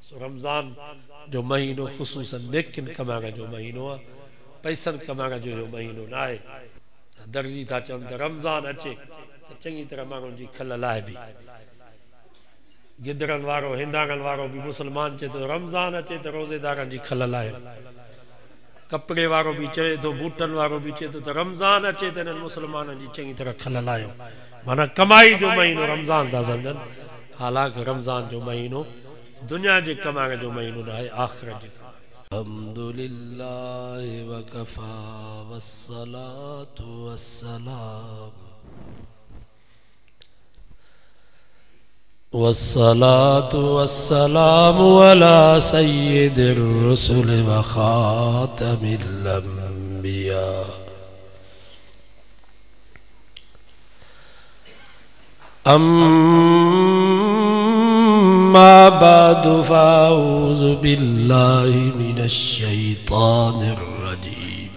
रमज़ान जो महीनो ख़ुसूसन नेकिन कमाइण जो महीनो आहे, पैसनि कमाइण जो महीनो न आहे। दर्जी था चवनि त रमज़ान अचे त चङी तरह माण्हुनि जी खल लाहे बि। गिदड़नि वारो हिंदाणनि वारो बि मुस्लमान चए थो रमज़ान अचे त रोज़ेदारनि जी खल लाहे। कपिड़े वारो बि चए थो, बूटनि वारो बि चए थो त रमज़ान अचे त हिननि मुस्लमाननि जी चङी तरह खल लाहियो। माना कमाई जो महीनो रमज़ान था सम्झनि, हालांकि रमज़ान जो महीनो दुनिया जे कमाइण जो महीनो न आहे, आख़िरत जे कमाइण। अल्हम्दुलिल्लाह वकफ़ा वस्सलातु वस्सलाम वस्सलातु वस्सलामु अला सय्यिदिर रुसुल व खातमिल अंबिया अम्मा बादु फ़अऊज़ु बिल्लाहि मिनश शैतानिर रजीम।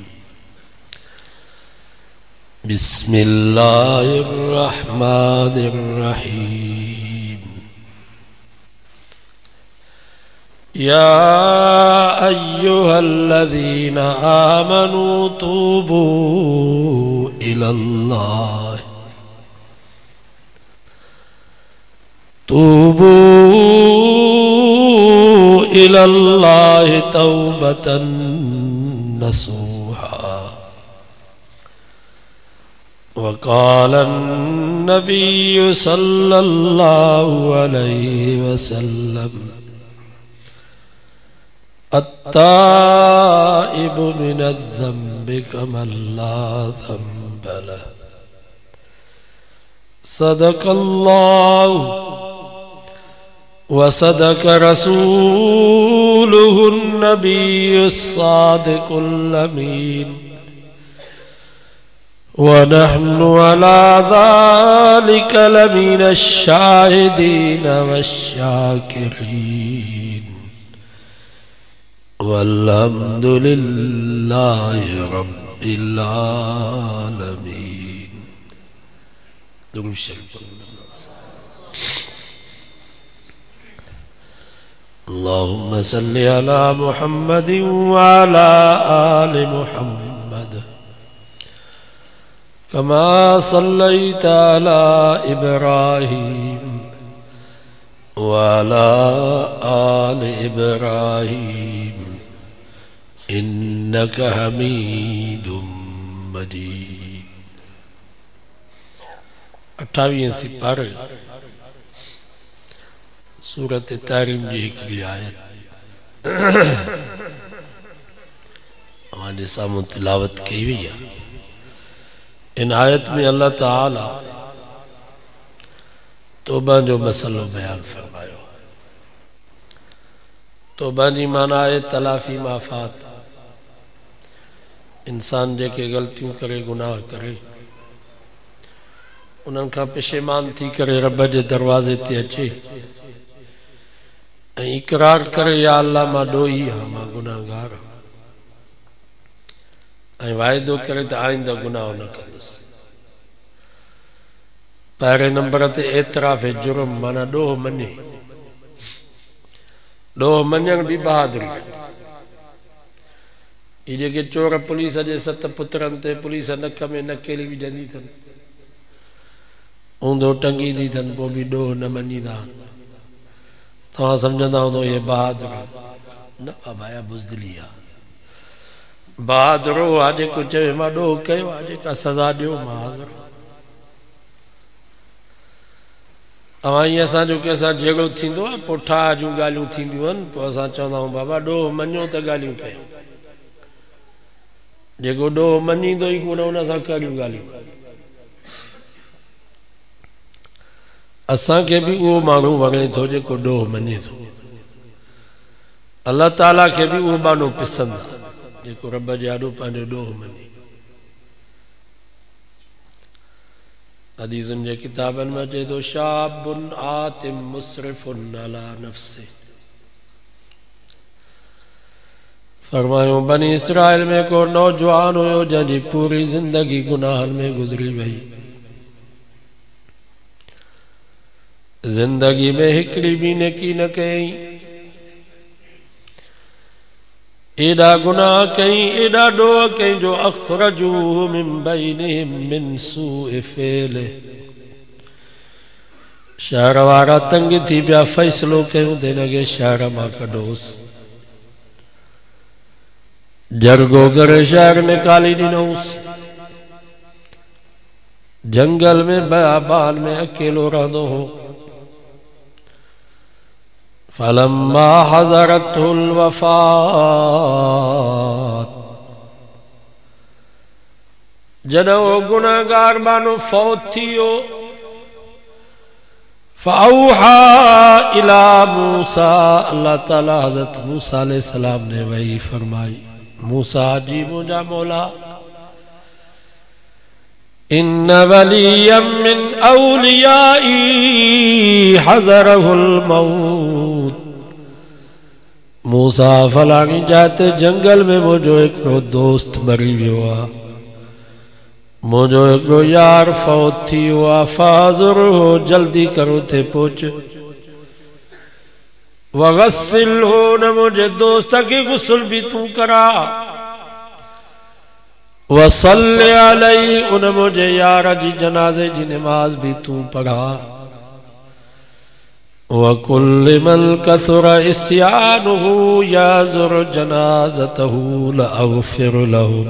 बिस्मिल्लाहिर रहमानिर रहीम। या अय्युहल्लज़ीना आमनू तूबू इलल्लाह इलल्लाहि तौबतन नसूहा। वक़ाल अन्नबिय्यु सल्लल्लाहु अलैहि वसल्लम अत्ताइबु मिनज़्ज़ंबि कमन ला ज़ंब लह। सदक़ल्लाहु वसदक रसूलुहुन नबियुस सादिकुल अमीन। वनहनु अला ज़ालिका लमिनश शाहिदीन वश्शाकिरीन। वल्हम्दुलिल्लाहि रब्बिल आलमीन। दुरूद शरीफ। अल्लाहुम्मा सल्लि अला मुहम्मदिन व अला आलि मुहम्मद कमा सल्लैता अला इब्राहीम व अला आलि इब्राहीम इन्नका हमीदुम मजीद। 28 सिपारे सूरत तारीम जी हिकिड़ी आयत हमारे साम्हूं तिलावत कई हुई है। इन आयत में अल्लाह ताला तौबा जो मसलो बयान फरमायो। तौबा जी माना है तलाफी माफ़ात। इंसान जेके ग़लतियूं करे गुनाह करे उन्हनि खां पेशेमान थी करे रब जे दरवाज़े ते अचे ऐं इकरार करे या अल्लाह मां ॾोही आहियां, मां गुनाहगार आहियां, ऐं वाइदो करे त आइंदा गुनाह न कंदुसि। पहिरें नंबर ते एतिराफ़ जुर्म माना ॾोह मञे। ॾोह मञण बि बहादुरी। ये जेके चोर पुलिस जे 7 पुत्रनि ते पुलिस नक में नकेली विझंदी अथनि, ऊंधो टंगींदी अथनि, पोइ बि ॾोह न मञींदा। तव्हां सम्झंदा हूंदो ये बहादुर न बाबा, बुज़दिली आहे। बहादुर आहे जेको चवे मां ॾोह कयो आहे, जेका सज़ा ॾियो मां हाज़िर। अवां ईअं असांजो की असां जहिड़ो थींदो आहे पोइ ठाह जूं ॻाल्हियूं थींदियूं आहिनि, पोइ असां चवंदा आहियूं बाबा ॾोह मञो त ॻाल्हियूं कयूं। जेको ॾोह मञींदो ई कोन उन सां कहिड़ियूं ॻाल्हियूं। असांखे बि उहो माण्हू वणे थो जेको ॾोह मञे थो। अल्लाह ताला खे बि उहो माण्हू पसंदि आहे जेको रब जे आॾो पंहिंजो ॾोह मञे। हदीसुनि जे किताबनि में अचे थो शाबुन आतिम मुसरिफुन अला नफ्से। फरमायो बनी इसराइल में को नौजवान हुयो जंहिंजी पूरी जिंदगी गुनाहनि में गुज़री वई। जिंदगी में हिकिड़ी भी नेकी न कयई, एडा गुनाह कई एडा डोह कई जो अखरजूहु मिन बैनिहिम मिन सूइ फ़िअलिहि शहर वारा तंग थी पिया फैसलो कयूं त हिनखे शहर मां कढोस जरगो करे शहर निकाली ॾिनऊंसि जंगल में बयाबान में अकेलो रहंदो हो फलम्मा हज़रतुल वफ़ात जॾहिं वो गुनाहगार मानो फौत थी वियो फ़अौहा इला मूसा अल्लाह ताला हज़रत मूसा अलैहिस्सलाम ने वही फरमाई मूसा जी मुंहिंजा मौला इन्न वलिय्यम मिन औलियाई हज़रहुल मौत मूसा फलाणी जाते जंगल में मुझो हिकिड़ो दोस्त मरी वियो आहे मुझो हिकिड़ो यार फौत थी वियो आहे फ़ाज़ुरहु जल्दी करो ते पहुच वग़स्सिलहु न मुझे दोस्त के गुस्ल भी तू करा वसल्ले अलैहि उन मुझे यार जी जनाजे जी नमाज भी तू पढ़ा वकुल्ल मन कसुरा इस्यानुहु याज़ुर जनाज़तहु लअग़फ़िर लहु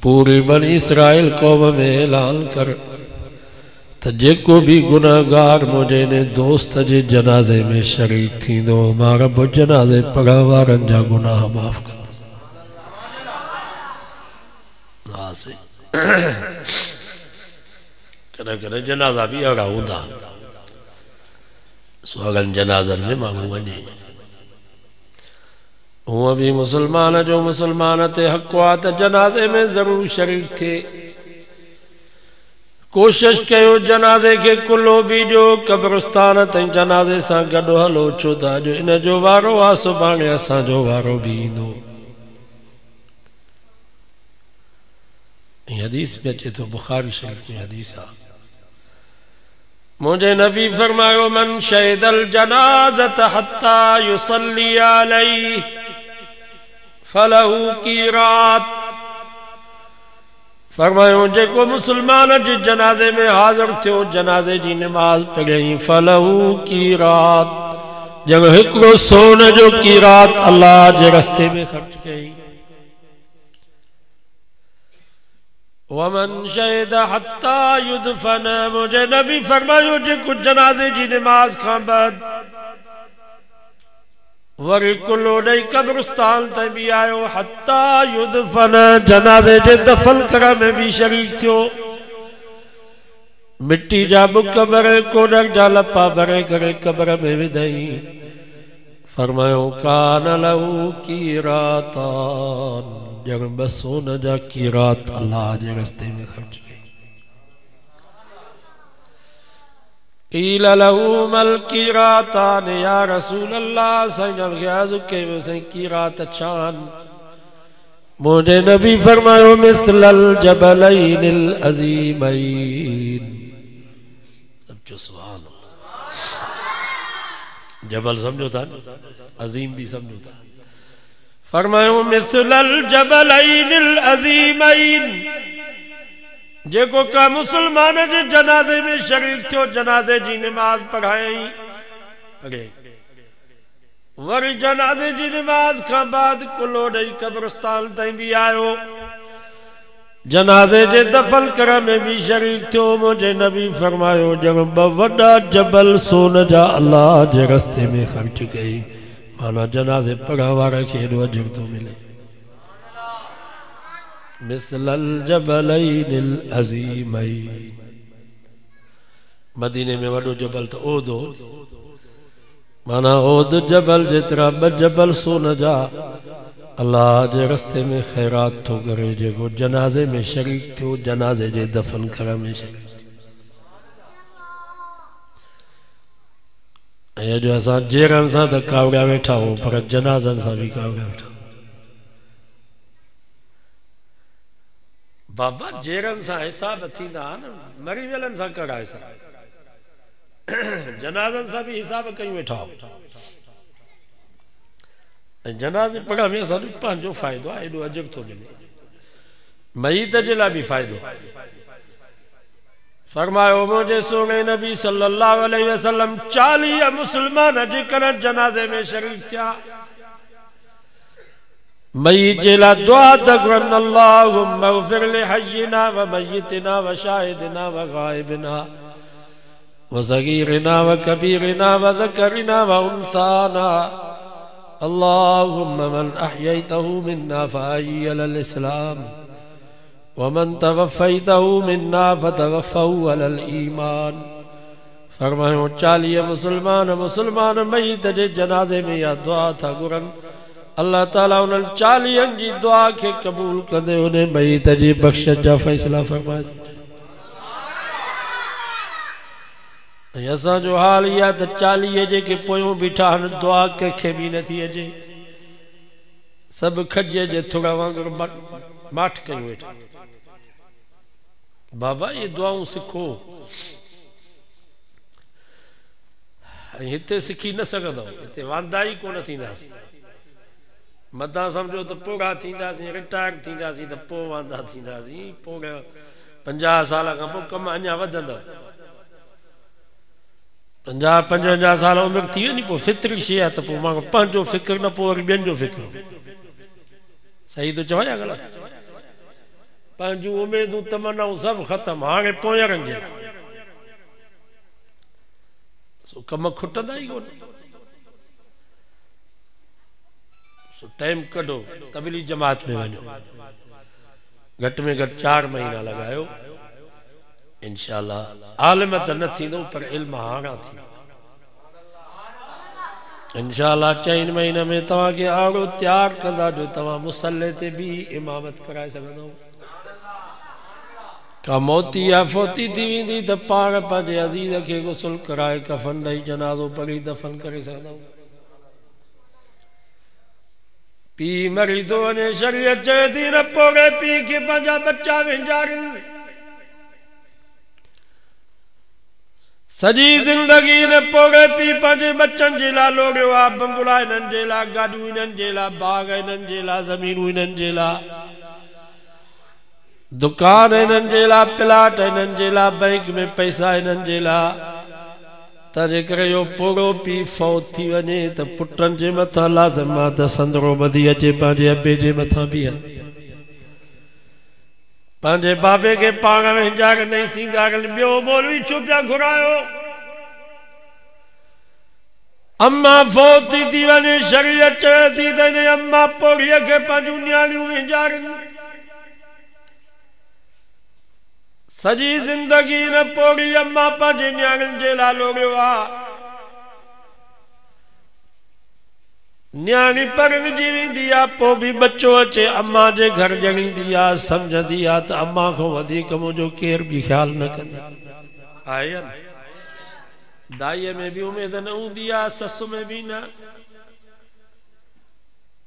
पूरी बनी इसराइल कौम में ऐलान कर त जेको भी गुनाहगार मुझे ने दोस्त जे जनाजे में शरीक थींदो मां रब जनाजे पढ़ण वारनि जा गुनाह माफ़ कर कॾहिं कॾहिं जनाज़ा भी अहिड़ा हूंदा सुहागन जनाज़न में माण्हू वञे हूअं भी मुसलमान जो मुसलमान ते हक़ आहे त जनाज़े में ज़रूर शरीक थिए कोशिश कयो जनाज़े के कुल्लो भी ॾियो कब्रिस्तान ताईं जनाज़े सां गॾु हलो छो त अॼु इन जो वारो आहे सुभाणे असांजो वारो भी ईंदो हदीस में अचे तो बुखारी शरीफ में हदीस आ मुझे नबी फरमायो मन शहीदल जनाज़त हत्ता युसल्ली अलैहि फलहु कीरात फरमायो जेको मुसलमान जे जनाजे में हाज़िर थियो जनाजे जी नमाज पढ़ई फलहु कीरात जब हिकिड़ो सोन जो कीरात अल्लाह जे रस्ते में ख़र्च कई वमन शहीद हत्ता युदफन मुझे नबी फरमायो जेको जनाजे जी नमाज खां बाद वरी कुल्लो ॾेई कब्रिस्तान ते भी आयो हत्ता युदफन जनाजे जे दफन करण में भी शरीक थियो मिट्टी जा बुक भरे कोडर जा लपा भरे करे कब्र में विधई फरमायो कान लहू कीरातान जग बसो न जा कीरात अल्लाह जे रस्ते में खर्च कई क़ील लहू मल कीरातान या रसूल अल्लाह साईं ग़याज़ के वैसे कीरात चान मुझे नबी फरमायो मिसलल जबलैनिल अज़ीमैन समझो सुभान अल्लाह जबल समझो था अजीम भी समझो था फरमायो मिसलल जबलैनिल अज़ीमैन जेको का मुसलमान जे जनाजे में शरीक थियो जनाजे जी नमाज पढ़ाई वरी जनाजे जी नमाज खां बाद कुल्लो ॾेई कब्रिस्तान ताईं भी आयो जनाजे जे दफन करण में भी शरीक थियो मुझे नबी फरमायो जब ब वॾा जबल सोन जा अल्लाह जे रस्ते में ख़र्च कई माना जनाजे पढ़ण वारे खे हेॾो अजर थो मिले मिसलल जबलैनिल अज़ीमैन मदीने में वॾो जबल त ओद हो माना ओद जबल जेतिरा ब जबल सोन जा अल्लाह जे रस्ते में खैरात थो करे जेको जनाजे में शरीक थियो जनाजे जे दफन करण में शरीक थियो जो असां जेरनि सां त कावड़िया वेठा आहियूं पर जनाज़नि सां भी कावड़िया वेठा बाबा जेरनि सां हिसाब थींदा न मरी वियलनि सां कहिड़ा हिसाब जनाज़नि सां भी हिसाब कयूं वेठा जनाज़े पढ़ण में असांजो पंहिंजो फ़ाइदो आहे, एॾो अजब थो मिले, मयीत जे लाइ बि फ़ाइदो। फरमायो मुझे सोने नबी सल्लल्लाहु अलैहि वसल्लम 40 मुसलमान जेकर जनाज़े में शरीक थिया, मय्यत जे लाइ दुआ त घुरन, अल्लाहुम्मा इग़फिर लि हय्यिना व मय्यितिना व शाहिदिना व गाइबिना व सगीरिना व कबीरिना व ज़करिना व उन्साना, अल्लाहुम्मा मन अहयैतहु मिन्ना फअहय्यि अलल इस्लाम वमन तवफ़ैतहु मिन्ना फ़तवफ़्फ़हु अलल ईमान। फरमायो 40 मुसलमान मय्यत जे जनाज़े में या दुआ था घुरन, अल्लाह ताला उन्हनि 40 जी दुआ के कबूल कंदे उन मय्यत जी बख़्शिश जा फ़ैसला फरमाए। असांजो हाल इहा त 40 जेके पोयों बीठा आहिनि दुआ कंहिंखे बि नथी अचे, सभु खजे जे थोड़ा वांगुरु माठ कयूं वेठा। बाबा ये दुआऊं सिखो, हिते सिखी न सघंदव, हिते वांदा ई कोन थींदासीं। मथां सम्झो त पोड़ा थींदासीं, रिटायर थींदासीं त पोइ वांदा थींदासीं, पोइ 50 साल खां पोइ कम अञा वधंदव। 50-55 साल उमिरि थी वञी पोइ फितरी शइ आहे त पोइ मां पंहिंजो फिक्र न, पोइ वरी ॿियनि जो फिक्र। सही थो चवां या ग़लति? पंहिंजूं उमेदूं तमन्नाऊं सभु ख़तम, हाणे पोयरनि जे लाइ कम खुटंदा ई कोन। टाइम कढो, तबलीग जमात में वञो, घटि में घटि 4 महीना लॻायो, इंशाअल्लाह आलिम त न थींदो पर इल्म हाणा थींदो इंशाअल्लाह। 4 महीने में तव्हांखे आड़ो तैयार कंदा जो तव्हां मुसल्ले ते भी इमामत कराए सघंदव। का मौती या फोती थी वेंदी त पाण पंहिंजे अज़ीज़ खे गुस्ल कराए कफन ॾेई जनाज़ो पढ़ी दफ़न करे सघंदव। पी मरी थो वञे, शरीयत चए थी न पोड़े पी खे पंहिंजा बच्चा विञाइनि, सॼी ज़िंदगी न पोड़े पी पंहिंजे बच्चनि जे लाइ लोड़ियो आहे। बंगला हिननि जे लाइ, गाॾियूं हिननि जे लाइ, बाग़ हिननि जे लाइ, ज़मीनूं हिननि जे लाइ, दुकान हिननि जे लाइ, प्लाट हिननि जे लाइ, बैंक में पैसा हिननि जे लाइ। तंहिंजे करे इहो पोड़ो पी फौत थी वञे त पुटनि जे मथां लाज़िम आहे त संदरो ॿधी अचे, पंहिंजे अबे जे मथां बीहनि। पंहिंजे बाबे खे पाण विञाइण नहीं सींगारनि। ॿियो मौलवी छो पिया घुरायो? अम्मा फौत थी वञे, शरीयत चए थी त हिन अम्मा पोड़ीअ खे पंहिंजूं न्याणियूं विञाइनि। सॼी ज़िंदगी न पोड़ी अम्मा पंहिंजे न्याणियुनि जे लाइ लोड़ियो आहे। न्याणी परणिजी वेंदी आहे, पोइ बि बच्चो अचे अम्मा जे घर ॼणींदी आहे, सम्झंदी आहे त अम्मा खां वधीक मुंहिंजो केरु बि ख़्यालु न कंदो आहे। दाईअ में बि उमेद न हूंदी आहे, ससु में बि न।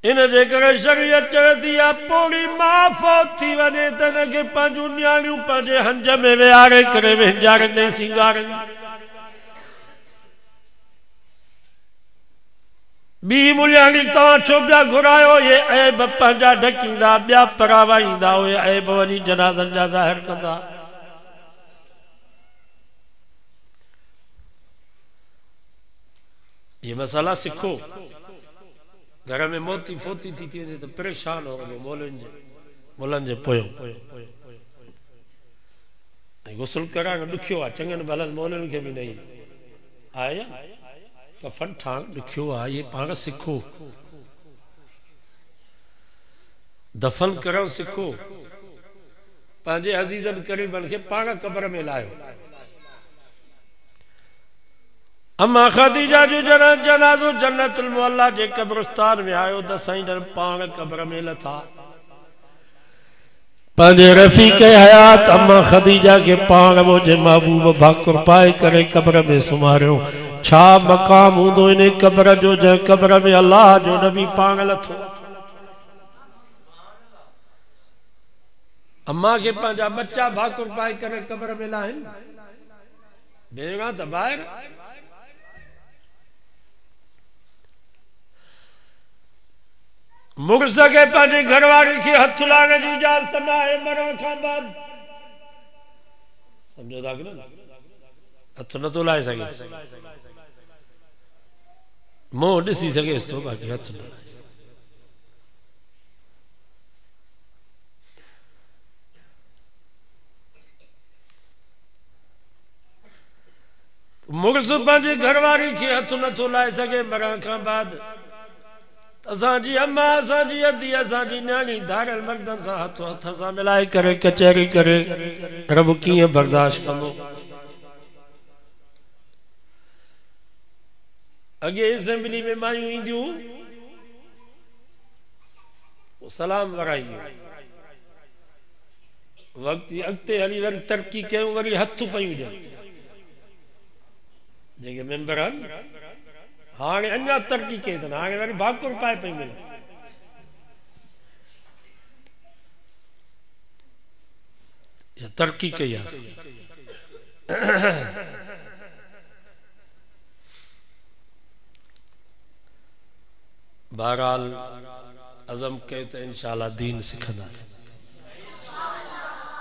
इन जे करे शरीयत चए थी आहे पोड़ी मां फौत थी वञे त हिनखे पंहिंजूं न्याणियूं पंहिंजे हंज में विहारे करे विञाइनि सींगारनि। ॿी मुलियाणी तव्हां छो पिया घुरायो? ये ऐब पंहिंजा ढकींदा, ॿिया परावाईंदा, उहे ऐब वञी जनाज़नि जा ज़ाहिर कंदा। ये मसाला सिखो। घर में मोती फोती थी वञे त परेशान हो वञो मोलनि जे पोयों। गुस्ल कराइण ॾुखियो आहे, चङनि भलनि मोलनि खे बि न ईंदो आहे। कफन ठाहिण ॾुखियो आहे, ये पाण सिखो। दफ़न करणु सिखो, पंहिंजे अज़ीज़नि क़रीबनि खे पाण क़ब्र में लाहियो। अम्मा ख़दीजा जो जनाज़ो जन्नतुल मुअल्ला जे कब्रिस्तान में आयो त साईं जन पाण क़ब्र में लथा। पंहिंजे रफ़ीक़ हयात अम्मा ख़दीजा के पाण मुंहिंजे महबूब भाकुर पाए करे क़ब्र में सुमारियो। छा मक़ाम हूंदो इन क़ब्र जो, जंहिं क़ब्र में अल्लाह जो नबी पाण लथो। अम्मा के पंहिंजा बच्चा भाकुर पाए करे क़ब्र में लाहिनि, भेणा त ॿाहिरि। मुर्स के पंहिंजे घरवारी खे हथ लाइण जी इजाज़त न आहे मरण खां बाद। समझो था कि न, हथ नथो लाए सघे, मुंहुं ॾिसी सघेसि थो बाक़ी हथ न लाए। मुर्स पंहिंजे घरवारी खे हथ नथो लाए सघे मरण खां बाद। असांजी अम्मा, असांजी अदी, असांजी न्याणी धारियल मर्दनि सां हथ सां मिलाए करे कचहरी करे रब कीअं बर्दाश्त कंदो। अॻे असेंबली में मायूं ईंदियूं सलाम वराईंदियूं, वक़्तु अॻिते हली वरी तरक़ी कयूं, वरी हथ पयूं ॾियनि जेके मेंबर आहिनि। हाणे अञा तरक़ी कई अथनि, हाणे वरी भाकुर पाए पई मिलनि। तरक़ी कई आहे। बहरहाल अज़म कयो त इंशाअल्लाह दीन सिखंदासीं।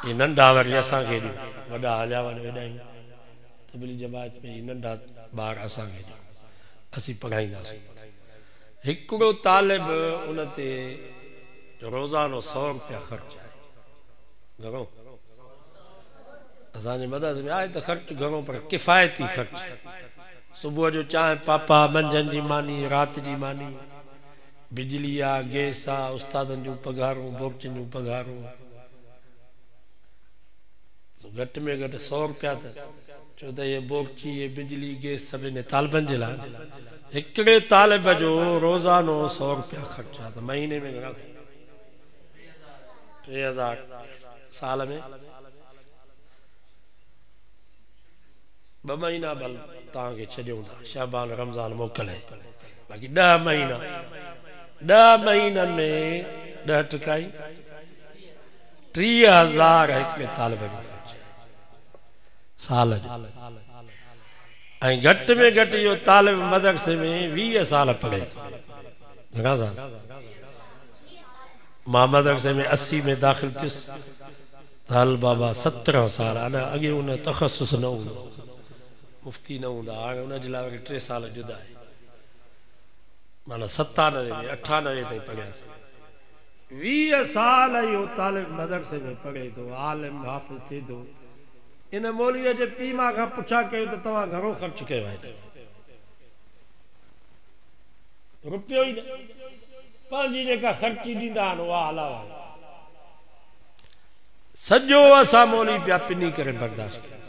ये नंढा वरी असांखे ॾियो, वॾा हलिया वञो हेॾां तबलीग जमात में, नंढा ॿार असांखे ॾियो, असीं पढ़ाईंदासीं। हिकिड़ो तालिब उन ते रोज़ानो 100 रुपया ख़र्च आहे। घणो? असांजे मदद में आहे त ख़र्च घणो पर किफ़ायती ख़र्च। सुबुह जो चांहि पापा, मंझंदि जी मानी, राति जी मानी, बिजली आहे, गैस आहे, उस्तादनि जूं पघारूं, बोर्चनि जूं पघारूं, घटि में घटि 100 रुपया त छो त ये बोर्ची, ये बिजली, गैस सभिनी तालिबनि जे लाइ। हिकिड़े तालिब जो रोज़ानो 100 रुपया ख़र्च आहे त महीने में घणा? 3000। साल में 2 महीना बल तव्हांखे छॾियूं था, शाबान रमज़ान मोकल आहे, बाक़ी 10 महीना, 10 महीननि में 10 टकाई 30,000 हिकिड़े तालिब जो ख़र्च साल जो। ऐं घटि में घटि इहो तालिब मदरसे में 20 साल पढ़े थो। घणा साल? मां मदरसे में 80 में दाख़िल थियुसि त हल बाबा 17 साल। अञा अॻे उन तख़सुस न हूंदो, मुफ़्ती न हूंदा, हाणे उनजे लाइ वरी 3 साल जुदा आहे। माना 97 में 98 ताईं पढ़ियासीं। 20 साल इहो तालिब मदरसे में पढ़े थो, आलिम हाफ़िज़ थिए थो। इन मौलवीअ जे पीउ मां खां पुछा कयो त तव्हां घणो ख़र्च कयो आहे? रुपयो ई न, पंहिंजी जेका ख़र्ची ॾींदा आहिनि उहा अलावा सॼो असां मौलवी पिया पिनी करे बर्दाश्त कयूं।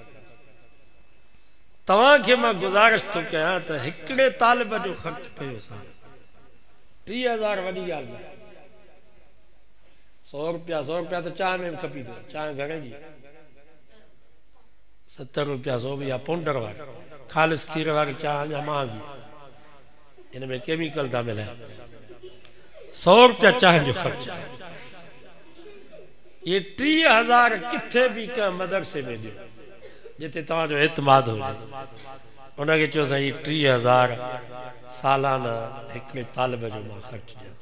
तव्हांखे मां गुज़ारिश थो कयां त हिकिड़े तालिब जो ख़र्च कयो साल 30,000 वॾी ॻाल्हि न। 100 रुपया त चांहि में खपी थो। चांहि घणे जी? 70 रुपया 100 बि आहे पाउंडर वारी, ख़ालिस खीर वारी चांहि अञा महांगी, इन में केमिकल था मिलाइनि। 100 रुपया चांहि जो ख़र्च आहे। ये 30,000 किथे बि कंहिं मदरसे में ॾियो जिते तव्हांजो एतमाद हुजे, उनखे चयो साईं 30,000 सालाना हिकिड़े तालिब जो मां ख़र्च ॾियां।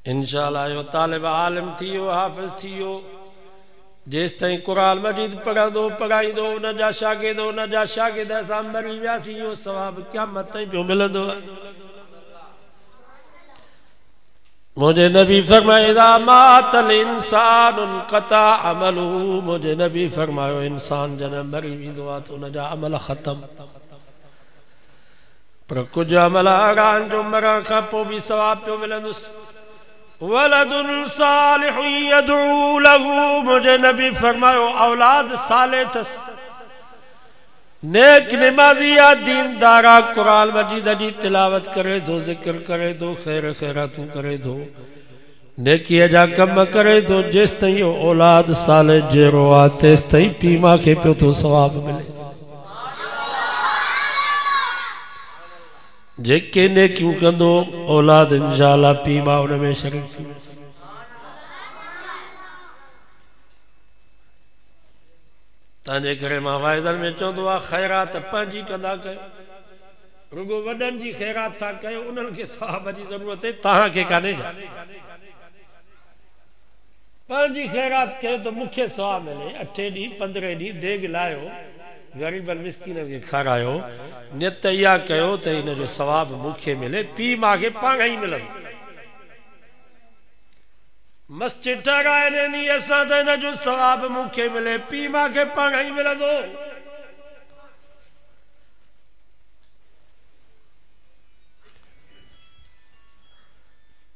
इंशाअल्लाह इहो तालिब आलिम थी वियो, हाफ़िज़ थी वियो, जेसि ताईं क़ुरान मजीद पढ़ंदो पढ़ाईंदो, उन जा शागिर्द असां मरी वियासीं, इहो सवाबु क़यामत ताईं पियो मिलंदो। मुझे नबी फरमाए इज़ा मातल इंसानु क़ता अमलुहु, मुझे नबी फरमायो इंसान जॾहिं मरी वेंदो आहे त उन जा अमल ख़तम। पर कुझु अमल अहिड़ा आहिनि जो मरण खां पोइ बि सवाबु पियो मिलंदुसि। वलदुन सालिहु यदऊ लहू, मुझे नबी फरमायो औलाद साले अथसि, नेक निमाज़ी आहे, दीनदार आहे, क़ुरान मजीद जी तिलावत करे थो, ज़िक्र करे थो, ख़ैर ख़ैरातूं करे थो, नेकीअ जा कम करे थो, जेसि ताईं इहो औलाद साले जहिड़ो आहे तेसि ताईं पीउ माउ खे पियो थो सवाबु मिले। जेके नेकियूं कंदो औलाद इंशाअल्लाह पीउ माउ उन में शरीक थी वेंदो। तंहिंजे करे मां वाइज़नि में चवंदो आहे ख़ैरात पंहिंजी कंदा कयो, रुगो वडन जी खैरात था कयो उन्हनि खे सवाब जी ज़रूरत है तहां के काने जा पंहिंजी खैरात कयो तो मूंखे सवाब मिले 8 ॾींहं 15 ॾींहं देग लायो गरीबन मिस्किन खे खारायो नियत इहा कयो त इन जो सवाब मूंखे मिले पी मां खे पाण ई मिलंदो मस्जिद ठाराए ॾिनी असां त इन जो सवाब मूंखे मिले पी मां खे पाण ई मिलंदो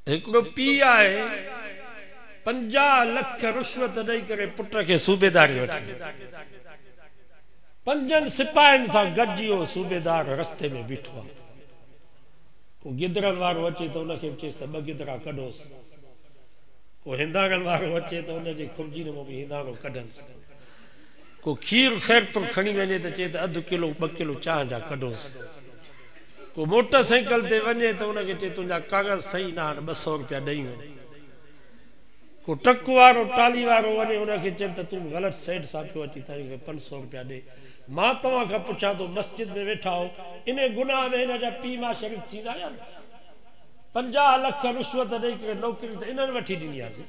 हिकिड़ो पी आहे 50 लख रुश्वत ॾेई करे पुट खे सूबेदारी वठी 5 सिपाहियुनि सां गॾिजी वियो सूबेदार रस्ते में बीठो आहे को गिदड़नि वारो अचे त उनखे चएसि त 2 गिदड़ा कढोसि को हिंदाणनि वारो अचे त उनजे खुर्जीन मां बि हिंदाणो कढनि को खीर खैरपुर खणी वञे त चए त 1 किलो 2 किलो चांहि जा कढोसि को मोटरसाइकिल ते वञे त उनखे चए तुंहिंजा कागज़ सही न आहिनि 200 रुपया ॾेई वञ को ट्रक वारो टाली वारो वञे उनखे चए त तूं ग़लति साइड सां पियो अची तव्हांखे 500 रुपया ॾे मां तव्हां खां पुछां थो मस्जिद में वेठा हो इन गुनाह में हिन जा पीउ मां शरीक थींदा या 50 लख रुश्वत ॾेई करे नौकरी त इन्हनि वठी ॾिनी आहे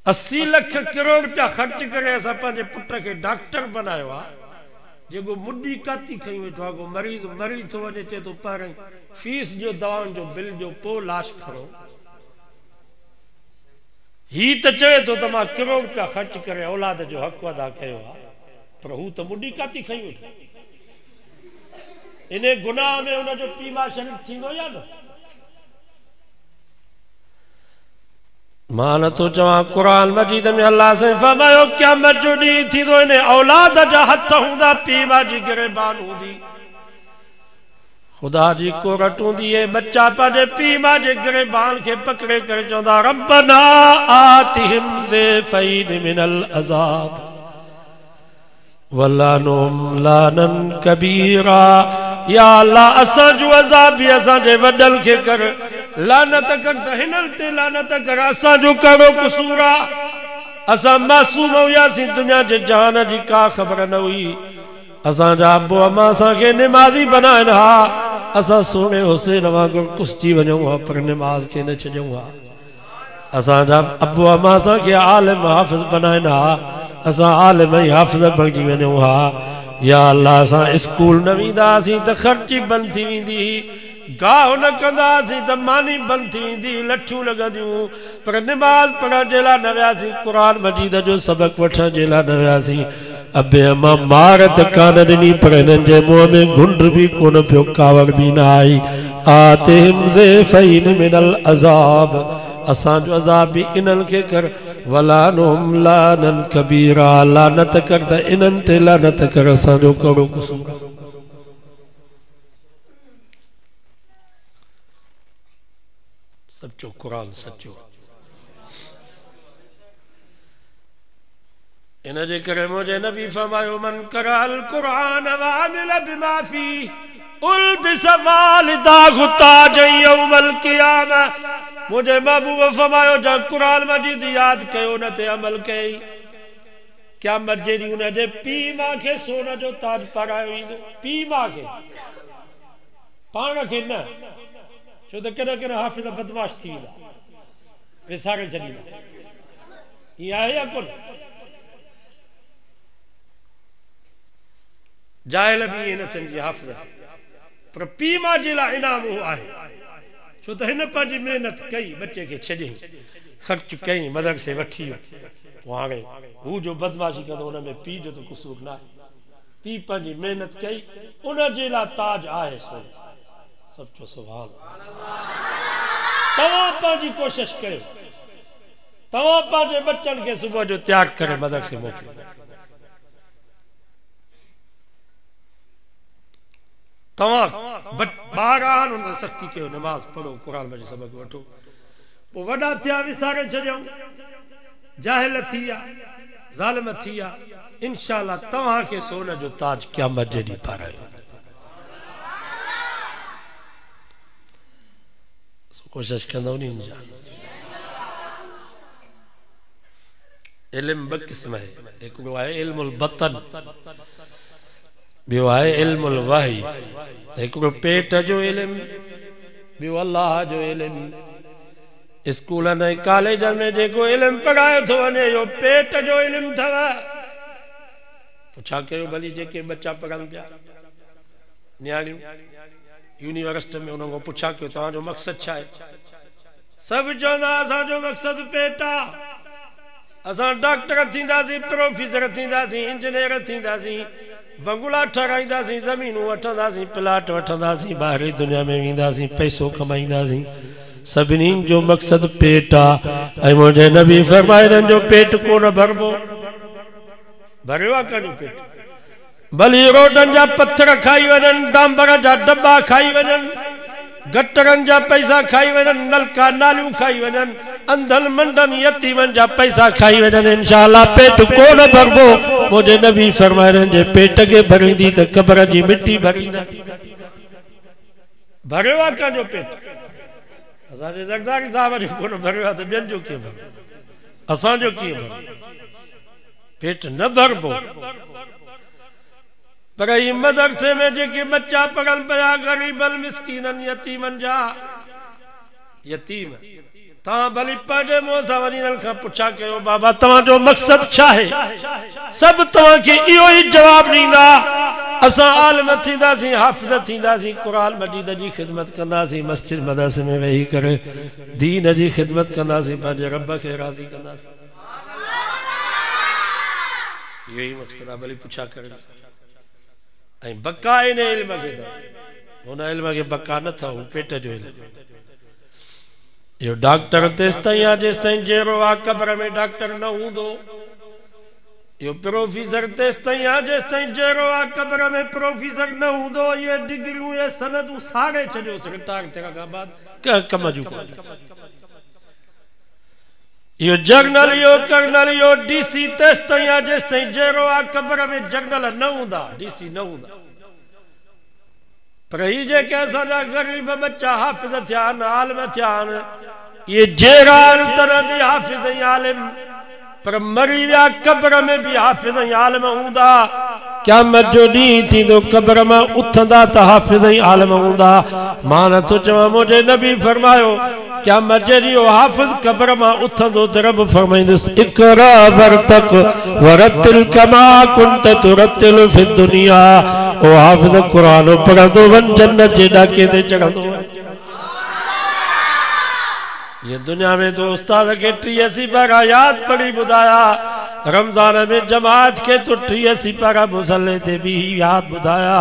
80 लख करोड़ रुपया ख़र्च करे असां पंहिंजे पुट खे डॉक्टर बनायो आहे जेको मुडी काती खई वेठो आहे को मरीज़ मरी थो वञे चए थो पहिरीं फीस जो दवाउनि जो बिल जो पोइ लाश खणो ही त चवे थो त मां करोड़ रुपया ख़र्च करे औलाद जो हक़ अदा कयो आहे पर हू त मुडी काती खई वेठो इन गुनाह में उनजो पीउ मां शरीक थींदो या न मां नथो चवां क़ुरान मजीद में अल्लाह से फरमायो क़यामत जो ॾींहुं थींदो इन औलाद जा हथ हूंदा पीउ मां जी गिरबान हूंदी खुदा जी कोरट हूंदी है बच्चा पंहिंजे पीउ मां जे गिरबान खे पकड़े करे चवंदा रब्बना आतिहिम ज़ैफ़ैन मिनल अज़ाब वलानुम लानन कबीरा या अल्लाह असां जो अज़ाब भी असां जे वडल खे कर लानत कर त हिननि ते लानत कर असां जो कहिड़ो कसूर आहे असां मासूम हुयासीं दुनिया जे जहान जी का ख़बर न हुई असांजा अबो अम्मा असांखे निमाज़ी बनाइनि हा असां सोने हुसैन वांगुरु कुस्ती वञूं हा पर निमाज़ खे न छॾूं हा असांजा अबो अम्मा असांखे आलिम हाफ़िज़ बनाइनि हा असां आलिम ऐं हाफ़िज़ बणिजी वञूं हा या अल्लाह असां स्कूल न वेंदासीं त ख़र्ची बंदि थी वेंदी गाह न कंदासीं त मानी बंदि थी वेंदी लठियूं लॻंदियूं पर निमाज़ पढ़ण जे लाइ न वियासीं क़ुरान मजीद जो सबक़ु वठण जे लाइ न वियासीं अबे अम्मा मार त कान ॾिनी पर हिननि जे मुंहं में घुंड बि कोन पियो कावड़ बि न आई आतिहिम ज़ैफ़ैन मिनल अज़ाब असांजो अज़ाब बि इन्हनि खे कर वलानुम लानन कबीरा लानत कर त इन्हनि ते लानत कर असांजो कहिड़ो कसूर सचो कुरान सचो इन जे करे मुंहिंजे नबी फरमायो मन करअल कुरान व अमिल बिमा फी उल्बिस वालिदाहु ताजन यौमल क़ियामह मुझे महबूब फरमायो जा कुरान मजीद याद कयो न ते अमल कई क़यामत जे ॾींहुं उन जे पीउ मां खे सोन जो ताज पारायो ईंदो पीउ मां खे पाण खे न छो त कॾहिं कॾहिं हाफ़िज़ बदमाश थी वेंदा विसारे छॾींदा ईअं आहे या कोन जाहिल बि ईअं न थियनि हाफ़िज़ पर पीउ मां जे लाइ इनाम उहो आहे छो त हिन पंहिंजी महिनत कई बच्चे खे छॾियईं ख़र्च कई मदरसे वठी वियो पोइ हाणे हू जो बदमाशी कंदो हुन में पीउ जो त कसूर न आहे पीउ पंहिंजी महिनत कई उन जे लाइ ताज आहे सोन सचो सुभान तव्हां पंहिंजी कोशिशि कयो तव्हां पंहिंजे बच्चनि खे सुबुह जो तयारु करे मदरसे मोकिलियो तव्हां ॿार आहिनि उन सख़्ती कयो नमाज़ पढ़ो क़ुरान मजीद सबक़ वठो पोइ वॾा थिया विसारे छॾियऊं जाहिल थी विया ज़ालिम थी विया इंशाअल्लाह तव्हांखे सोन जो ताज क़यामत जे ॾींहुं पारायो कोशिश कंदो नी इंशाअल्लाह इल्म ब क़िस्म है, हिकिड़ो आहे इल्मुल बतन, ॿियो आहे इल्मुल वही। हिकिड़ो पेट जो इल्म, ॿियो अल्लाह जो इल्म। स्कूलनि ऐं कॉलेजनि में जेको इल्म पढ़ायो थो वञे इहो पेट जो इल्म अथव। पुछा कयो भली जेके बच्चा पढ़नि पिया, न्याणियूं यूनिवर्सिटी में, उन्हनि खां पुछा कयो तव्हांजो मक़सदु छा आहे? सभु चवंदा असांजो मक़सदु पेट आहे, असां डॉक्टर थींदासीं, प्रोफेसर थींदासीं, इंजीनियर थींदासीं, बंगला ठहाराईंदासीं, ज़मीनूं वठंदासीं, प्लाट वठंदासीं, ॿाहिरि दुनिया में वेंदासीं, पैसो कमाईंदासीं। सभिनी जो मक़सदु पेट आहे। ऐं मुंहिंजे नबी फरमाए हिननि जो पेट कोन भरबो। भरियो आहे कंहिंजो पेट? भली रोडनि जा पत्थर खाई वञनि, डांबर जा दॿा खाई वञनि, गटरनि जा पैसा खाई वञनि, नलका नालियूं खाई वञनि, अंधनि मंडनि यतीमनि जा पैसा खाई वञनि, इंशाअल्लाह पेट कोन भरबो। मुंहिंजे नबी फरमाए हिननि जे पेट खे भरींदी त क़ब्र जी मिटी भरींदा। भरियो आहे कंहिंजो पेट? असांजे ज़रदारी साहब जो कोन भरियो आहे त ॿियनि जो कीअं भरियो? असांजो कीअं भरियो? पेट न भरबो। पर ही मदरसे में जेके बच्चा पढ़नि पिया, ग़रीबनि मिस्कीननि यतीमनि जा, यतीम, तव्हां भली पंहिंजे मुंहं सां वञी हिननि खां पुछा कयो बाबा तव्हांजो मक़सदु छा आहे? सभु तव्हांखे इहो ई जवाबु ॾींदा, असां आलिम थींदासीं, हाफ़िज़ थींदासीं, क़ुरान मजीद जी ख़िदमत कंदासीं, मस्जिद मदरसे में वेही करे दीन जी ख़िदमत कंदासीं, पंहिंजे रब खे राज़ी कंदासीं। इहो ई मक़सदु आहे। भली पुछा करे ऐं बका इन इल्म खे अथव, हुन इल्म खे बका न अथव, पेट जो इल्म। इहो डॉक्टर तेसिताईं आहे जेसिताईं जहिड़ो आहे क़ब्र में डॉक्टर न हूंदो। इहो प्रोफेसर तेसिताईं आहे जेसिताईं जहिड़ो आहे क़ब्र में प्रोफेसर न हूंदो। इहे डिग्रियूं, इहे सनदूं साड़े छॾियोसि रिटायर थियण खां बाद, कंहिं कम जूं कोन। इहो जर्नल, इहो कर्नल, इहो डीसी तेसिताईं आहे जेसिताईं जहिड़ो आहे क़ब्र में जर्नल न हूंदा, डीसी न हूंदा। पर ही जेके असांजा ग़रीब बच्चा हाफ़िज़ थिया आहिनि, आलिम थिया आहिनि, इहे जहिड़ा तरह बि हाफ़िज़ ऐं आलिम, पर मरी विया क़ब्र में बि हाफ़िज़ ऐं आलिम हूंदा। क़यामत जो ॾींहुं थींदो, क़ब्र मां उथंदा त हाफ़िज़ ऐं आलिम हूंदा। मां नथो चवां, मुंहिंजे नबी फरमायो क़यामत जे ॾींहुं हाफ़िज़ क़ब्र मां उथंदो त रब फरमाईंदुसि इक़रा वरतक वरतिल कमा कुंत तुरतिल फि दुनिया। ओ हाफ़िज़ क़ुरान पढ़ंदो वञ, जन्नत जे ॾाके ते चढ़ंदो वञ। ये दुनिया में तो उस्ताद के 83 पारा याद पढ़ी बुधाया, रमजान में जमात के तो 83 पारा मुसल्ले ते भी याद बुधाया।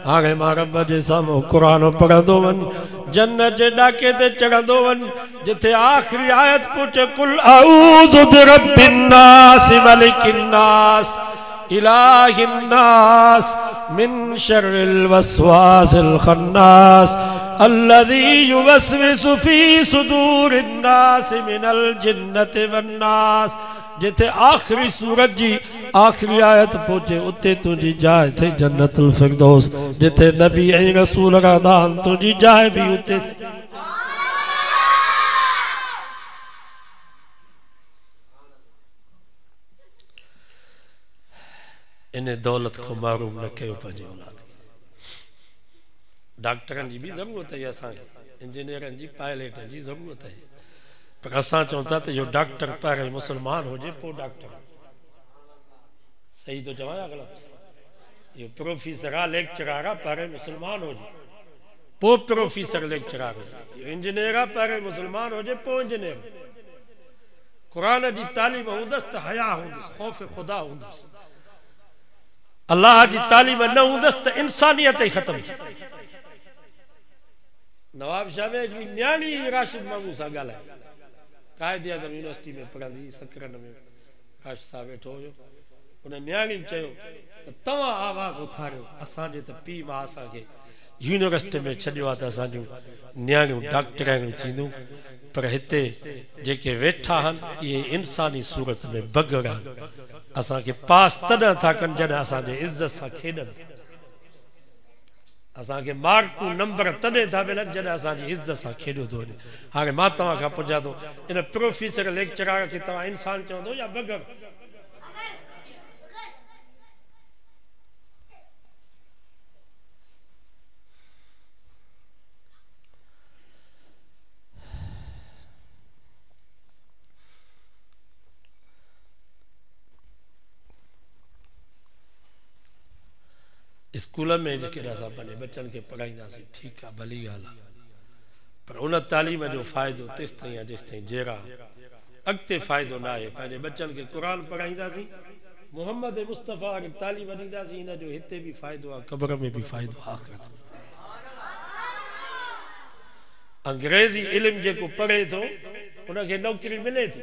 हाणे मां रब जे साम्हूं क़ुरान पढ़ंदो वञ, जन्नत जे ॾाके ते चढ़ंदो वञ, जिथे आख़िरी आयत पहुचे कुल अऊज़ु बिरब्बिन नास मलिकिन नास इलाहिन नास मिन शर्रिल वस्वासिल खन्नास अल्लज़ी युवस्विसु फी सुदूरिन नास मिनल जिन्नति वन नास। जिथे आखिरी सूरत जी आखिरी आयत पहुचे उते तुझी जाए थे जन्नतुल फिरदौस। जिथे नबी ऐं रसूल रहंदा आहिनि तुझी जाए भी उते थे। इन दौलत को मारूम न कयो पंहिंजी औलाद खे। डॉक्टरनि जी भी ज़रूरत है असांखे, इंजीनियरनि जी, पायलटनि जी ज़रूरत है, पर असां चऊं था त इहो डॉक्टर पहिरियों मुसलमान हुजे पोइ डॉक्टर। सही तो चवां या ग़लति? इहो प्रोफेसर आहे, लेक्चरर आहे, पहिरियों मुसलमान हुजे पोइ प्रोफेसर लेक्चरर हुजे। इहो इंजीनियर आहे, पहिरियों मुसलमान हुजे पोइ इंजीनियर। क़ुरान जी तालीम हूंदसि त हया हूंदसि, ख़ौफ़ ख़ुदा हूंदसि। अल्लाह जी तालीम न हूंदसि त इंसानियत ई ख़तम थी। नवाब शाह में हिकिड़ी न्याणी राशिद मामू सां ॻाल्हाए, कायदे आज़म यूनिवर्सिटी में पढ़ंदी, सकरन में राशिद साहब वेठो हुयो। उन न्याणी चयो त तव्हां आवाज़ उथारियो, असांजे त पीउ मां असांखे यूनिवर्सिटी में छॾियो आहे त असांजूं न्याणियूं डॉक्टराणियूं थींदियूं, पर हिते जेके वेठा आहिनि इहे इंसानी सूरत में बगड़ आहिनि। असांखे पास तॾहिं था कनि जॾहिं असांजे इज़त सां खेॾनि, असांखे मार्कूं नंबर तॾहिं था मिलनि जॾहिं असांजी इज़त सां खेॾियो थो वञे। हाणे मां तव्हां खां पुछां थो, इन प्रोफेसर लेक्चरर खे तव्हां इंसान चवंदो या बगड़? स्कूल में जेकॾहिं असां पंहिंजे बच्चनि खे पढ़ाईंदासीं ठीकु आहे, भली ॻाल्हि आहे, पर उन तालीम जो फ़ाइदो तेसि ताईं आहे जेसि ताईं जहिड़ा अॻिते फ़ाइदो न आहे। पंहिंजे बच्चनि खे क़ुर पढ़ाईंदासीं, मोहम्मद मुस्तफ़ा खे तालीम ॾींदासीं, हिन जो हिते बि फ़ाइदो आहे, क़ब्र में बि फ़ाइदो आहे, आख़िरत में। अंग्रेज़ी इल्मु जेको पढ़े थो उनखे नौकरी मिले थी,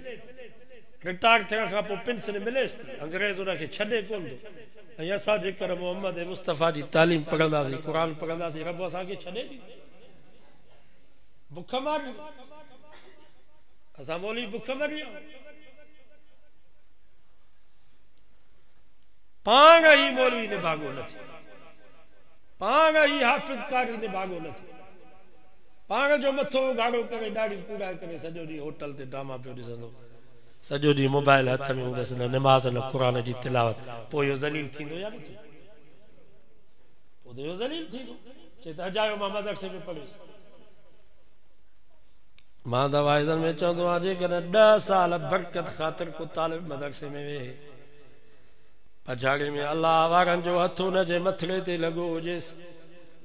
रिटायर थियण खां पोइ पेंशन मिलेसि थी, अंग्रेज़ उनखे छॾे कोन थो। ऐं असां जेकर मोहम्मद मुस्तफ़ा जी तालीम पढ़ंदासीं, क़ुर पढ़ंदासीं, रब असांखे छॾे ॾींदो, बुख मारी असां मौली बुख मरी पाण ई मौलवी ने भागो न थी, पाण ई हाफ़िज़ कारी ने भागो न थी, पाण जो मथो गाढ़ो करे ॾाढ़ी कूड़ा करे सॼो ॾींहुं होटल ते ड्रामा पियो ॾिसंदो, सॼो ॾींहुं मोबाइल हथ में हूंदसि, न निमाज़ न क़ुर जी तिलावत, पोइ इहो ज़लील थींदो या न थींदो? पोइ त इहो ज़लील थींदो, चए त अजायो मां मदरसे में पढ़ियुसि। मां त वाइज़नि में चवंदो आहियां जेकॾहिं 10 साल बरकत ख़ातिर को तालिब मदरसे में वेहे, पछाड़ी में अलाह वारनि जो हथ हुनजे मथड़े ते लॻो हुजेसि,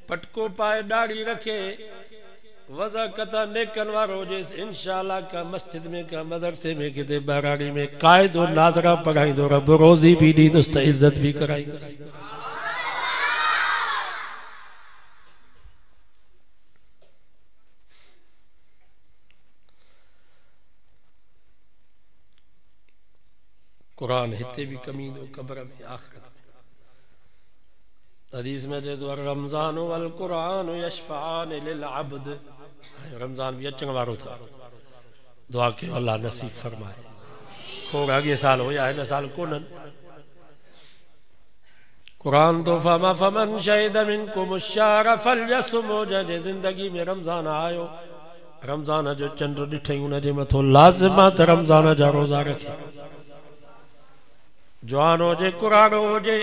पटको पाए ॾाढ़ी रखे, वज़ाकत नेकन वारो हुजेसि, इंशाअल्लाह का मस्जिद में का मदरसे में किथे बराड़ी में क़ाइदो नाज़रा पढ़ाईंदो, रब रोज़ी भी ॾींदुसि त इज़त भी कराईंदुसि। कुरान हिते भी कमी दो, कब्र में, आखिरत में। हदीस में दे दो रमज़ान वल कुरान यशफ़ान लिल अब्द, रमज़ान भी अचण वारो था, दुआ के अल्लाह नसीब फरमाए। खोड़ अॻे साल हुया, हिन साल कोन्हनि। कुरान तो फमा फमन शहीद मिनकुम अश-शहर फलयसुम, जे ज़िंदगी में रमज़ान आयो, रमज़ान जो चंड ॾिठई, उन जे मथो लाज़िमा त रमज़ान जा रोज़ा रखे। जवान हुजे, कुराड़ो हुजे,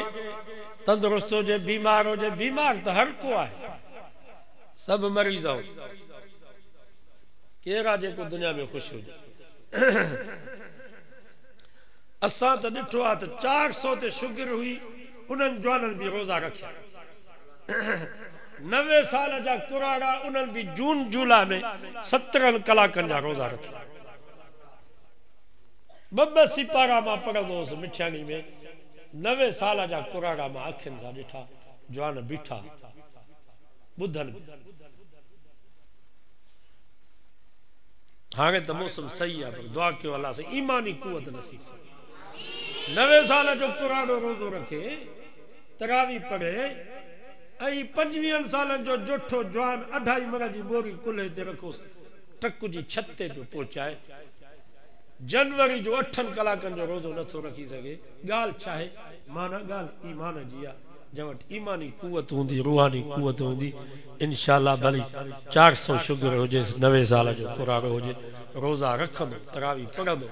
तंदुरुस्त हुजे, बीमार हुजे, बीमार तो हर को आहे, सब मरीज़ हो, केरा जेको दुनिया में खुश हुजे। असां त ॾिठो आहे त 400 ते शुगर हुई, उन्हनि जवाननि भी रोज़ा रखिया। 90 साल जा कुराड़ा, उन्हनि भी जून जुलाई में 17 कलाकनि जा रोज़ा रखिया। 2 सिपारा मां पढ़ंदो हुउसि मिठियाणी में, 90 साल जा कुराड़ा मां अखियुनि सां ॾिठा, जवान बीठा ॿुधनि। हाणे त मौसम सही आहे, पर दुआ कयो अल्लाह से ईमानी कुवत नसीब। 90 साल जो कुराड़ो रोज़ो रखे, तरावी पढ़े, ऐं 25 सालनि जो जोठो जवान 2.5 मण जी बोरी कुल्हे ते रखोसि, ट्रक जी छत ते पियो पहुचाए। जनवरी जो 8 कलाकनि जो रोज़ो नथो रखी सघे, ॻाल्हि छा आहे? माना ॻाल्हि ईमान जी आहे। जंहिं वटि ईमानी कुवत हूंदी, रूहानी कुवत हूंदी, इंशाअल्लाह भली 400 शुगर हुजेसि, 90 साल जो कुराड़ो हुजे, रोज़ा रखंदो, तरावी पढ़ंदो।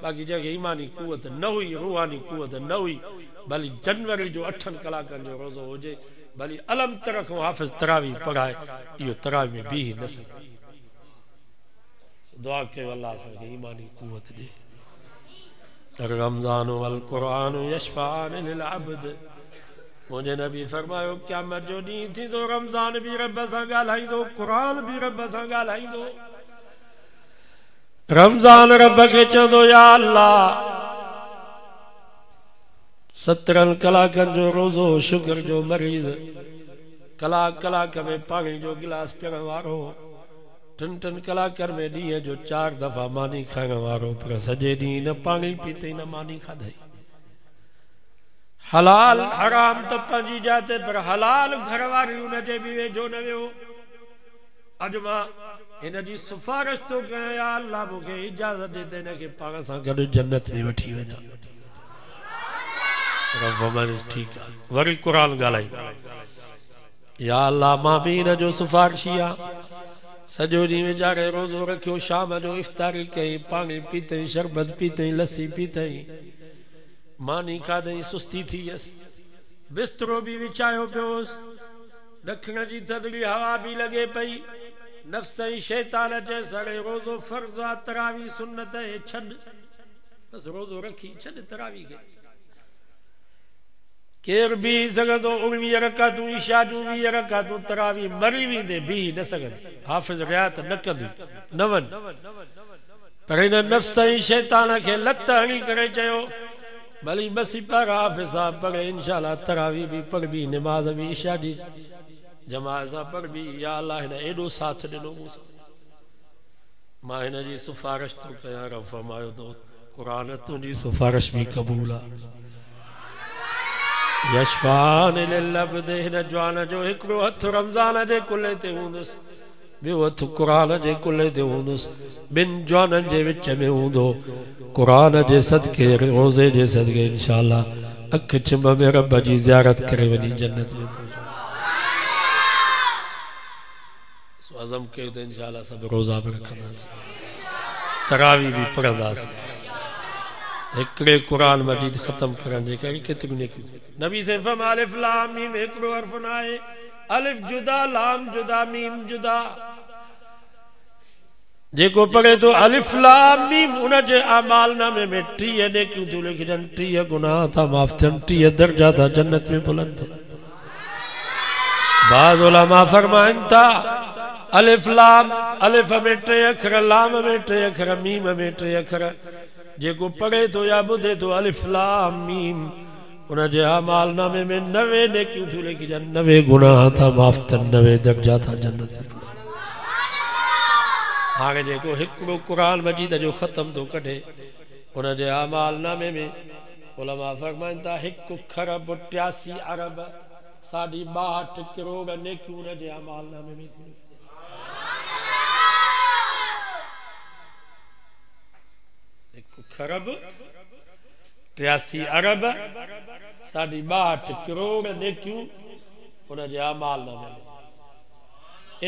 बाक़ी जंहिंखे ईमानी कुवत न हुई, रूहानी कुवत न हुई, भली जनवरी जो 8 कलाकनि जो रोज़ो हुजे, भली अलम तरह खां हाफ़िज़ तरावी पढ़ाए, इहो तरावी में बीह न सघे। दुआ कयो अल्लाह असांखे ईमानी कुवत ॾे। रमज़ान वल कुरान यशफ़ान लिल अब्द, मुझे नबी फरमायो क़यामत जो ॾींहुं थींदो, रमज़ान भी रब सां ॻाल्हाईंदो, कुरान भी रब सां ॻाल्हाईंदो। रमज़ान रब खे चवंदो, या अल्लाह 17 कलाकनि जो रोज़ो, शुगर जो मरीज़, कलाक कलाक में पानी जो गिलास पीअण वारो, 3 कलाकनि में ॾींहं जो 4 दफ़ा मानी खाइण वारो, पर सॼे ॾींहुं न पानी पीतई न मानी खाधई। हलाल हराम त पंहिंजी जाते, पर हलाल घर वारी हुनजे बि वेझो न वियो। अॼु मां हिन जी सिफारिश थो कयां, या अल्लाह मूंखे इजाज़त ॾे त हिनखे पाण सां गॾु जन्नत में वठी वञा। ठीकु आहे, वरी क़ुर ॻाल्हाई, या अल्लाह मां बि हिन जो सिफारिशी आहे। सॼो ॾींहुं वेचारे रोज़ो रखियो, शाम जो इफ़्तारी कई, पानी पीतई, शरबत पीतई, लस्सी पीतई, मानी खाधई, सुस्ती थी वियसि, बिस्तरो भी विछायो पियोसि, ॾखिण जी थधड़ी हवा भी लॻे पई, नफ़्स ऐं शैतान चए सड़े रोज़ो फ़र्ज़ आहे, तरावी सुन्नत है, छॾ बस रोज़ो रखी छॾ तरावी खे। केर भी सघंदो 19 रकातूं ईशा जूं 20 रकातूं तरावी मरी वेंदे भी न सघंदी हाफ़िज़ रियात न कंदी न वञ पर हिन नफ़्स ऐं शैतान खे लत हणी करे चयो भली बसी पर हाफ़िज़ साहब पर इंशाअल्लाह तरावी भी पढ़बी नमाज़ भी ईशा जी जमात सां पढ़बी या अल्लाह हिन एॾो साथ ॾिनो मूंसां मां हिन जी सिफारिश थो कयां रब फरमायो तो क़ुरान तुंहिंजी सिफारिश भी क़बूल आहे यशफान लिल-अब्द हिन जवान जो हिकिड़ो हथ रमज़ान जे कुल्हे ते हूंदुसि ॿियो हथ क़ुरान जे कुल्हे ते हूंदुसि ॿिनि जवाननि जे विच में हूंदो क़ुरान जे सदके रोज़े जे सदके इंशाअल्लाह अख चिंब में रब जी ज़ियारत करे वञी जन्नत में पहुचो अज़म कयो त इंशाअल्लाह सब रोज़ा भी रखंदासीं तरावी भी पढ़ंदासीं हिकिड़े क़ुरान मजीद ख़त्म करण जे करे केतिरियूं नेकियूं नबी से फरमाया अलिफ लाम मीम हिकिड़ो हर्फ़ न आहे अलिफ जुदा लाम जुदा मीम जुदा जेको पढ़े तो अलिफ लाम मीम उन जे अमाल नामे में 30 नेकियूं थियूं लिखजनि 30 गुनाह था माफ़ थियनि 30 दर्जा था जन्नत में बुलंद थियनि बाज़ उलमा फरमाइनि था अलिफ लाम अलिफ में 3 अखर लाम में 3 अखर मीम में 3 अखर जेको पढ़े तो या ॿुधे तो अलिफ लाम मीम उन जे अमाल नामे में 90 नेकियूं थियूं लिखजनि 90 गुनाह था माफ़ थियनि 90 दर्जा था जन्नत में हाणे जेको हिकिड़ो क़ुरान मजीद जो ख़त्म थो कढे उन जे अमाल नामे में उलमा फरमाइनि था 1 खरब 83 अरब 62 करोड़ नेकियूं उन जे अमाल नामे में थियूं 1 खरब 83 अरब 62 करोड़ नेकियूं उन जे अमाल नामे में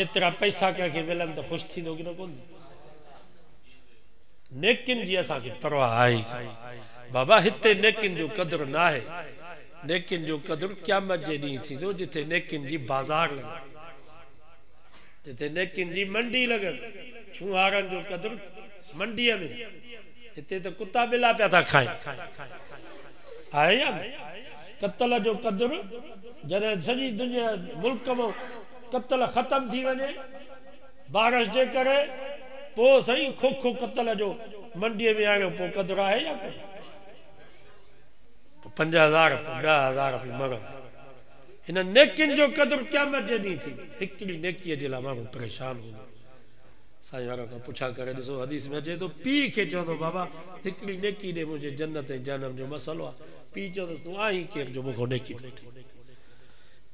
एतिरा पैसा कंहिंखे मिलनि त ख़ुशि थींदो की न कोन नेकिन जी असांखे परवाह आहे बाबा हिते नेकिन जो क़दुरु न आहे नेकिन जो क़दुरु क़यामत जे ॾींहुं थींदो जिथे नेकिन जी बाज़ार लॻे जिथे नेकिन जी मंडी लॻे छुहारनि जो क़दुरु मंडीअ में हिते त कुता बिला पिया था खाइनि आहे या कत्ल जो क़दुरु जॾहिं सॼी दुनिया मुल्क में कत्ल ख़त्म थी वञे बारिश जे करे पोइ सही खोखो कत्ल जो मंडीअ में आयो पोइ क़दुरु आहे या 5000 10,000 मर हिन नेकिन जो क़दुरु क़यामत जे ॾींहुं थी हिकिड़ी नेकीअ जे लाइ माण्हू परेशान हूंदो साईं वारा खां पुछा करे ॾिसो हदीस में अचे थो पीउ खे चवंदो बाबा हिकिड़ी नेकी ॾे मुंहिंजे जन्नत ऐं जनम जो मसइलो आहे पीउ चवंदुसि तूं आहीं केरु जो मूंखां नेकी थो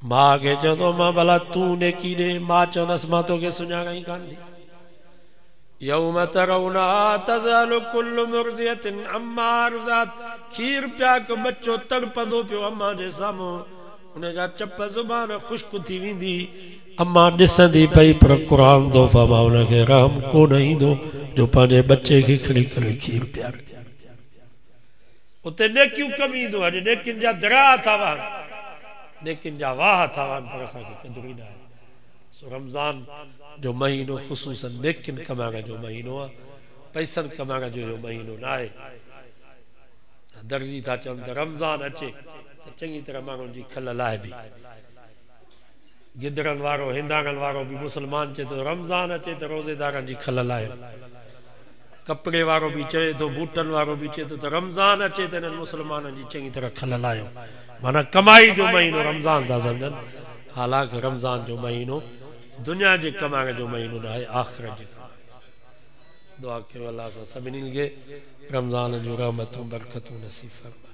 मां खे चवंदो मां भला तूं नेकी ॾे मां चवंदसि मां तोखे सुञाणा ई कान थी यौम तरौना तज़ालु कुल्लु मुर्ज़ियतिन अम्मा अर्ज़ात खीर पिया को बच्चो तड़पंदो पियो अम्मा जे साम्हूं उन जा चप ज़ुबान ख़ुश्क थी वेंदी अम्मा ॾिसंदी पई पर क़ुरान दो फरमा उनखे रहम कोन ईंदो जो पंहिंजे बच्चे खे खणी करे खीर पिया उते नेकियूं कमु ईंदो अॼु नेकियुनि जा दरिया था वहनि नेकियुनि जा वाह था वहनि पर असांखे क़दुरु ई न आहे सो रमज़ान जो महीनो ख़ुसूसन नेकिन कमाइण जो महीनो आहे पैसनि कमाइण जो महीनो न आहे दर्जी था चवनि त रमज़ान अचे त चङी तरह माण्हुनि जी खल लाहे बि गिदड़नि वारो हिंदाणनि वारो बि मुस्लमान चए थो रमज़ान अचे त रोज़ेदारनि जी खल लाहे कपिड़े वारो बि चए थो बूटनि वारो बि चए थो त रमज़ान अचे त हिननि मुस्लमाननि जी चङी तरह खल लाहियो माना कमाई जो महीनो रमज़ान था सम्झनि हालांकि रमज़ान जो महीनो दुनिया जे कमाइण जो महीनो न आहे आख़िरत जे कमाइण दुआ कयो अल्लाह सां सभिनी खे रमज़ान जो रहमतूं बरकतूं नसीब फरमाए।